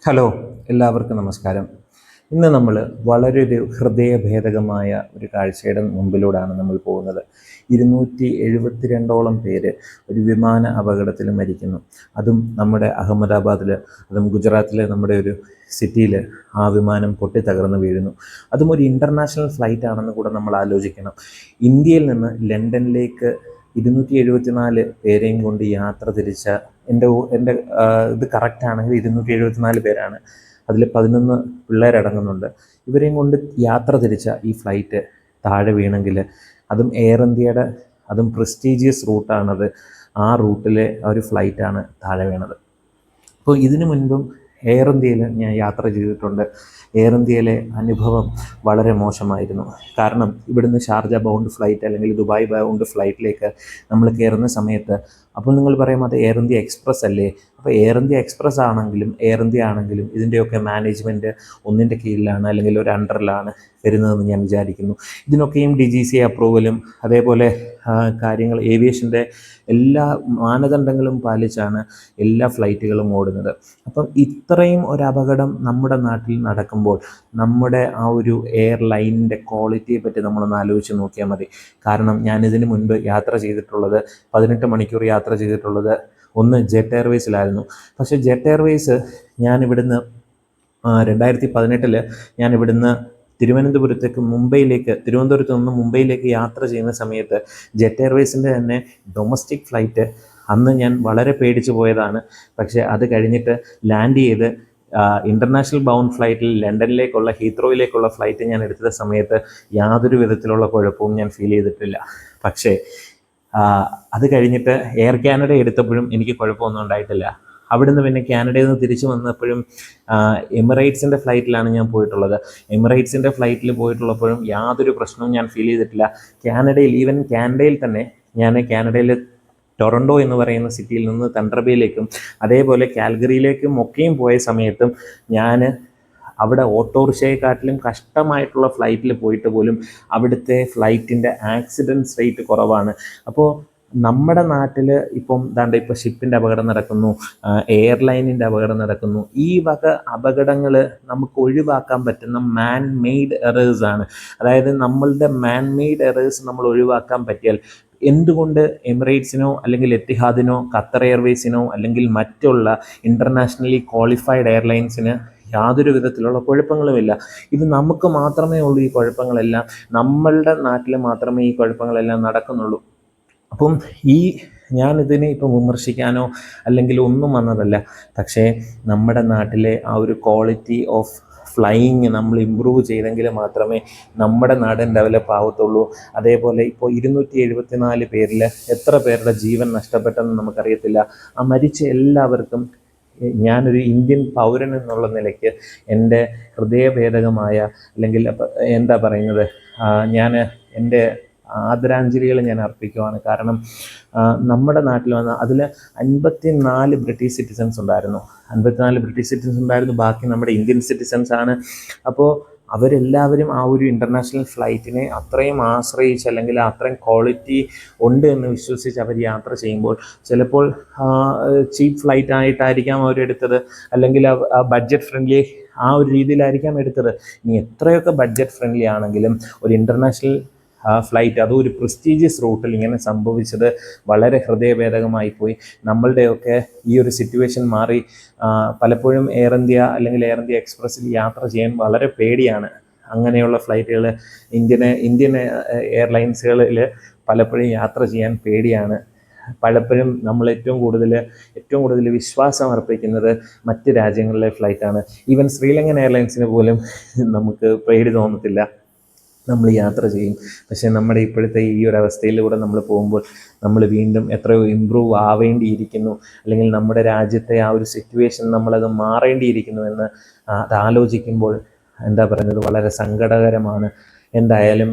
Hello, എല്ലാവർക്കും നമസ്കാരം. ഇന്ന് നമ്മൾ വളരെ ഒരു ഹൃദയഭേദകമായ ഒരു കാഴ്ചയുടെ മുമ്പിലൂടെയാണ് നമ്മൾ പോകുന്നത്. 272ഓളം പേര് ഒരു വിമാന അപകടത്തിൽ മരിക്കുന്നു. അതും നമ്മുടെ അഹമ്മദാബാദിൽ, അതും ഗുജറാത്തിലെ നമ്മുടെ ഒരു സിറ്റിയിൽ ആ വിമാനം പൊട്ടിത്തകർന്ന് വീഴുന്നു. അതും ഒരു ഇൻ്റർനാഷണൽ ഫ്ലൈറ്റ് ആണെന്ന് കൂടെ നമ്മൾ ആലോചിക്കണം. ഇന്ത്യയിൽ നിന്ന് ലണ്ടനിലേക്ക് 274 പേരെയും കൊണ്ട് യാത്ര തിരിച്ച എൻ്റെ ഇത് കറക്റ്റാണെങ്കിൽ 274 പേരാണ്. അതിൽ 11 പിള്ളേരടങ്ങുന്നുണ്ട്. ഇവരെയും കൊണ്ട് യാത്ര തിരിച്ച ഈ ഫ്ലൈറ്റ് താഴെ വീണെങ്കിൽ, അതും എയർ ഇന്ത്യയുടെ അതും പ്രസ്റ്റീജിയസ് റൂട്ടാണത്. ആ റൂട്ടിലെ ഒരു ഫ്ലൈറ്റാണ് താഴെ വീണത്. അപ്പോൾ ഇതിനു മുൻപും എയർ ഇന്ത്യയിൽ ഞാൻ യാത്ര ചെയ്തിട്ടുണ്ട്. എയർ ഇന്ത്യയിലെ അനുഭവം വളരെ മോശമായിരുന്നു. കാരണം ഇവിടുന്ന് ഷാർജ ബൗണ്ട് ഫ്ലൈറ്റ് അല്ലെങ്കിൽ ദുബായ് ബൗണ്ട് ഫ്ലൈറ്റിലേക്ക് നമ്മൾ കയറുന്ന സമയത്ത്, അപ്പോൾ നിങ്ങൾ പറയും അത് എയർ ഇന്ത്യ എക്സ്പ്രസ് അല്ലേ? അപ്പോൾ എയർ ഇന്ത്യ എക്സ്പ്രസ് ആണെങ്കിലും എയർ ഇന്ത്യ ആണെങ്കിലും ഇതിൻ്റെയൊക്കെ മാനേജ്മെൻറ്റ് ഒന്നിൻ്റെ കീഴിലാണ് അല്ലെങ്കിൽ ഒരു അണ്ടറിലാണ് വരുന്നതെന്ന് ഞാൻ വിചാരിക്കുന്നു. ഇതിനൊക്കെയും DGCA അപ്രൂവലും അതേപോലെ കാര്യങ്ങൾ ഏവിയേഷൻ്റെ എല്ലാ മാനദണ്ഡങ്ങളും പാലിച്ചാണ് എല്ലാ ഫ്ലൈറ്റുകളും ഓടുന്നത്. അപ്പം ഇത്രയും ഒരു അപകടം നമ്മുടെ നാട്ടിൽ നടക്കുമ്പോൾ നമ്മുടെ ആ ഒരു എയർലൈനിൻ്റെ ക്വാളിറ്റിയെ പറ്റി നമ്മളൊന്ന് ആലോചിച്ച് നോക്കിയാൽ മതി. കാരണം ഞാനിതിന് മുൻപ് യാത്ര ചെയ്തിട്ടുള്ളത് 18 മണിക്കൂർ യാത്ര ചെയ്തിട്ടുള്ളത് ഒന്ന് ജെറ്റ് എയർവേസിലായിരുന്നു. പക്ഷേ ജെറ്റ് എയർവേസ് ഞാനിവിടുന്ന് 2018 ഞാനിവിടുന്ന് തിരുവനന്തപുരത്ത് നിന്ന് മുംബൈയിലേക്ക് യാത്ര ചെയ്യുന്ന സമയത്ത് ജെറ്റ് എയർവേസിൻ്റെ തന്നെ ഡൊമസ്റ്റിക് ഫ്ലൈറ്റ് അന്ന് ഞാൻ വളരെ പേടിച്ചു പോയതാണ്. പക്ഷേ അത് കഴിഞ്ഞിട്ട് ലാൻഡ് ചെയ്ത് ഇൻ്റർനാഷണൽ ബൗണ്ട് ഫ്ലൈറ്റിൽ ലണ്ടനിലേക്കുള്ള ഹീത്രോയിലേക്കുള്ള ഫ്ലൈറ്റ് ഞാൻ എടുത്ത സമയത്ത് യാതൊരു വിധത്തിലുള്ള കുഴപ്പവും ഞാൻ ഫീൽ ചെയ്തിട്ടില്ല. പക്ഷേ അത് കഴിഞ്ഞിട്ട് എയർ കാനഡ എടുത്തപ്പോഴും എനിക്ക് കുഴപ്പമൊന്നും ഉണ്ടായിട്ടില്ല. അവിടുന്ന് പിന്നെ കാനഡയിൽ നിന്ന് തിരിച്ചു വന്നപ്പോഴും എമിറേറ്റ്സിൻ്റെ ഫ്ലൈറ്റിലാണ് ഞാൻ പോയിട്ടുള്ളത്. എമിറേറ്റ്സിൻ്റെ ഫ്ലൈറ്റിൽ പോയിട്ടുള്ളപ്പോഴും യാതൊരു പ്രശ്നവും ഞാൻ ഫീൽ ചെയ്തിട്ടില്ല. കാനഡയിൽ തന്നെ ഞാൻ കാനഡയിൽ ടൊറൻഡോ എന്ന് പറയുന്ന സിറ്റിയിൽ നിന്ന് തണ്ടർബേയിലേക്കും അതേപോലെ കാൽഗറിയിലേക്കും ഒക്കെയും പോയ സമയത്തും ഞാൻ അവിടെ ഓട്ടോറിക്ഷയെക്കാട്ടിലും കഷ്ടമായിട്ടുള്ള ഫ്ലൈറ്റിൽ പോയിട്ട് പോലും അവിടുത്തെ ഫ്ലൈറ്റിൻ്റെ ആക്സിഡൻസ് റേറ്റ് കുറവാണ്. അപ്പോൾ നമ്മുടെ നാട്ടിൽ ഇപ്പം ഇപ്പോൾ ഷിപ്പിൻ്റെ അപകടം നടക്കുന്നു, എയർലൈനിൻ്റെ അപകടം നടക്കുന്നു. ഈ വക അപകടങ്ങൾ നമുക്ക് ഒഴിവാക്കാൻ പറ്റുന്ന മാൻ മെയ്ഡ് എറേഴ്സാണ്. അതായത് നമ്മളുടെ മാൻ മെയ്ഡ് എറേഴ്സ് നമ്മൾ ഒഴിവാക്കാൻ പറ്റിയാൽ എന്തുകൊണ്ട് എമിറേറ്റ്സിനോ അല്ലെങ്കിൽ എത്തിഹാദിനോ ഖത്തർ എയർവേസിനോ അല്ലെങ്കിൽ മറ്റുള്ള ഇൻ്റർനാഷണലി ക്വാളിഫൈഡ് എയർലൈൻസിന് യാതൊരു വിധത്തിലുള്ള കുഴപ്പങ്ങളുമില്ല? ഇത് നമുക്ക് മാത്രമേ ഉള്ളൂ ഈ കുഴപ്പങ്ങളെല്ലാം, നമ്മളുടെ നാട്ടിൽ മാത്രമേ ഈ കുഴപ്പങ്ങളെല്ലാം നടക്കുന്നുള്ളൂ. അപ്പം ഞാനിതിനെ ഇപ്പം വിമർശിക്കാനോ അല്ലെങ്കിൽ ഒന്നും വന്നതല്ല. പക്ഷേ നമ്മുടെ നാട്ടിലെ ആ ഒരു ക്വാളിറ്റി ഓഫ് ഫ്ലൈയിങ് നമ്മൾ ഇമ്പ്രൂവ് ചെയ്തെങ്കിൽ മാത്രമേ നമ്മുടെ നാട് ഡെവലപ്പ് ആവത്തുള്ളൂ. അതേപോലെ ഇപ്പോൾ 274 പേരിൽ എത്ര പേരുടെ ജീവൻ നഷ്ടപ്പെട്ടെന്ന് നമുക്കറിയത്തില്ല. ആ മരിച്ച എല്ലാവർക്കും ഞാനൊരു ഇന്ത്യൻ പൗരൻ എന്നുള്ള നിലയ്ക്ക് എൻ്റെ ഹൃദയഭേദകമായ അല്ലെങ്കിൽ ഞാൻ എൻ്റെ ആദരാഞ്ജലികൾ ഞാൻ അർപ്പിക്കുവാണ്. കാരണം നമ്മുടെ നാട്ടിൽ വന്ന അതിൽ 54 ബ്രിട്ടീഷ് സിറ്റിസൺസ് ഉണ്ടായിരുന്നു. ബാക്കി നമ്മുടെ ഇന്ത്യൻ സിറ്റിസൺസ് ആണ്. അപ്പോൾ അവരെല്ലാവരും ആ ഒരു ഇൻ്റർനാഷണൽ ഫ്ലൈറ്റിനെ അത്രയും ആശ്രയിച്ച് അല്ലെങ്കിൽ അത്രയും ക്വാളിറ്റി ഉണ്ട് എന്ന് വിശ്വസിച്ച് അവർ യാത്ര ചെയ്യുമ്പോൾ ചിലപ്പോൾ ചീപ്പ് ഫ്ലൈറ്റ് ആയിട്ടായിരിക്കാം അവരെടുത്തത്, അല്ലെങ്കിൽ ആ ബഡ്ജറ്റ് ഫ്രണ്ട്ലി ആ ഒരു രീതിയിലായിരിക്കാം എടുത്തത്. ഇനി എത്രയൊക്കെ ബഡ്ജറ്റ് ഫ്രണ്ട്ലി ആണെങ്കിലും ഒരു ഇൻ്റർനാഷണൽ ഫ്ലൈറ്റ്, അതും ഒരു പ്രസ്റ്റീജിയസ് റൂട്ടിൽ ഇങ്ങനെ സംഭവിച്ചത് വളരെ ഹൃദയഭേദകമായി പോയി. നമ്മളുടെയൊക്കെ ഈ ഒരു സിറ്റുവേഷൻ മാറി പലപ്പോഴും എയർ ഇന്ത്യ അല്ലെങ്കിൽ എയർ ഇന്ത്യ എക്സ്പ്രസ്സിൽ യാത്ര ചെയ്യാൻ വളരെ പേടിയാണ്. അങ്ങനെയുള്ള ഫ്ലൈറ്റുകൾ ഇന്ത്യൻ എയർലൈൻസുകളിൽ പലപ്പോഴും യാത്ര ചെയ്യാൻ പേടിയാണ്. പലപ്പോഴും നമ്മൾ ഏറ്റവും കൂടുതൽ വിശ്വാസം അർപ്പിക്കുന്നത് മറ്റ് രാജ്യങ്ങളിലെ ഫ്ലൈറ്റാണ്. ഈവൻ ശ്രീലങ്കൻ എയർലൈൻസിന് പോലും നമുക്ക് പേടി തോന്നത്തില്ല, നമ്മൾ യാത്ര ചെയ്യും. പക്ഷേ നമ്മുടെ ഇപ്പോഴത്തെ ഈ ഒരു അവസ്ഥയിലൂടെ നമ്മൾ പോകുമ്പോൾ നമ്മൾ വീണ്ടും എത്രയോ ഇമ്പ്രൂവ് ആവേണ്ടിയിരിക്കുന്നു, അല്ലെങ്കിൽ നമ്മുടെ രാജ്യത്തെ ആ ഒരു സിറ്റുവേഷൻ നമ്മളത് മാറേണ്ടിയിരിക്കുന്നു എന്ന് അത് ആലോചിക്കുമ്പോൾ വളരെ സങ്കടകരമാണ്. എന്തായാലും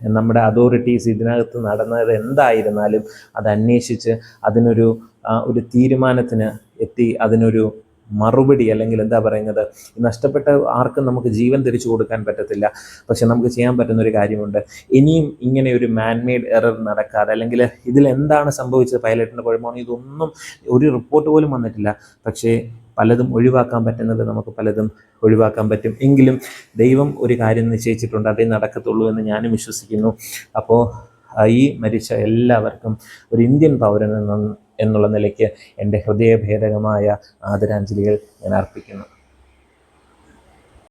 നമ്മുടെ അതോറിറ്റീസ് ഇതിനകത്ത് നടന്നത് എന്തായിരുന്നാലും അത് അന്വേഷിച്ച് അതിനൊരു തീരുമാനത്തിന് എത്തി അതിനൊരു മറുപടി അല്ലെങ്കിൽ നഷ്ടപ്പെട്ട ആർക്കും നമുക്ക് ജീവൻ തിരിച്ചു കൊടുക്കാൻ പറ്റത്തില്ല. പക്ഷെ നമുക്ക് ചെയ്യാൻ പറ്റുന്നൊരു കാര്യമുണ്ട്. ഇനിയും ഇങ്ങനെ ഒരു മാൻമെയ്ഡ് എറർ നടക്കാതെ, അല്ലെങ്കിൽ ഇതിലെന്താണ് സംഭവിച്ചത്, പൈലറ്റിൻ്റെ കുഴപ്പമാണ്, ഇതൊന്നും ഒരു റിപ്പോർട്ട് പോലും വന്നിട്ടില്ല. പക്ഷേ പലതും ഒഴിവാക്കാൻ പറ്റുന്നത് നമുക്ക് പലതും ഒഴിവാക്കാൻ പറ്റും. എങ്കിലും ദൈവം ഒരു കാര്യം നിശ്ചയിച്ചിട്ടുണ്ട്, അതേ നടക്കത്തുള്ളൂ എന്ന് ഞാനും വിശ്വസിക്കുന്നു. അപ്പോൾ ഈ മരിച്ച എല്ലാവർക്കും ഒരു ഇന്ത്യൻ പൗരൻ എന്നുള്ള നിലയ്ക്ക് എൻ്റെ ഹൃദയഭേദകമായ ആദരാഞ്ജലികൾ ഞാൻ അർപ്പിക്കുന്നു.